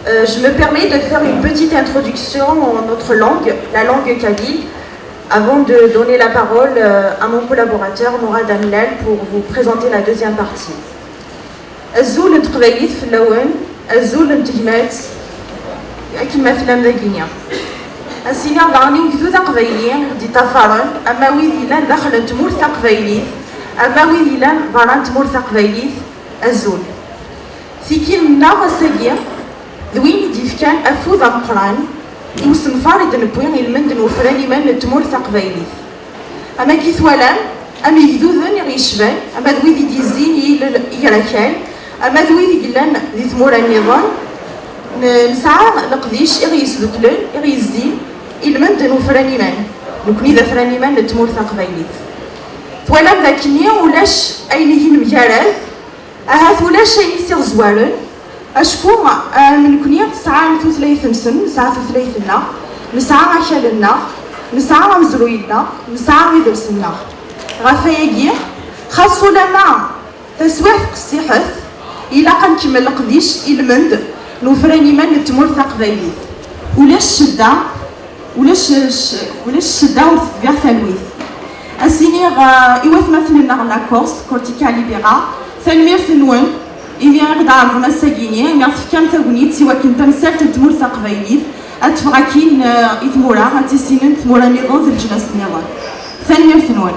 Je me permets de faire une petite introduction en notre langue, la langue kabyle, avant de donner la parole à mon collaborateur Mourad Amlal pour vous présenter la deuxième partie. الزول نتقبيليت في اللون الزول نتجمات كما في المدينة السينيا ضاني وجدود قبيلين دي تفارن أما ويدي لان دخل تمور قبيليت أما ويدي لان ضران تمور قبيليت الزول في كلمة وسجية ذوين يديفكان أفوذ القرآن يوسن فارد نبوين المندن وفراني من تمور قبيليت أما كيث ولان أما يجدودن يغيشبان أما ذوي دي زين يركان أما ذوي قلنا ذي ثمور النظام نسعى نقديش إغيس ذكلن إغيس دين المندن وفراني من نكوني ذا فراني من نتمور قبيليت ولم ذاكني ولاش أينهين مجارات أهات ولاش أين يصير زوالن أشكو من كنيا نسعى ثلاث سن نسعى ثلاثنا نسعى عشالنا نسعى مزرويدنا نسعى ويدرسنا غفايقيا خاصو لما تسويح قصيحث إلا قنكمل قديش المند نوفراني من نتمور قبيليت ولاش شدة ولاش شدة وتبيع ثلويث السينيغ إيوث مثلنا على كورس كورتيكا ليبيرا ثنمير ثنون إذا غدا رغم الساقينية نعرف كم ثغنيت سوا كنت مسالت نتمور قبيليت أتفغاكين إثمورا هاتي سنين ثمورا نظام ذي الجنس نظام ثنمير ثنون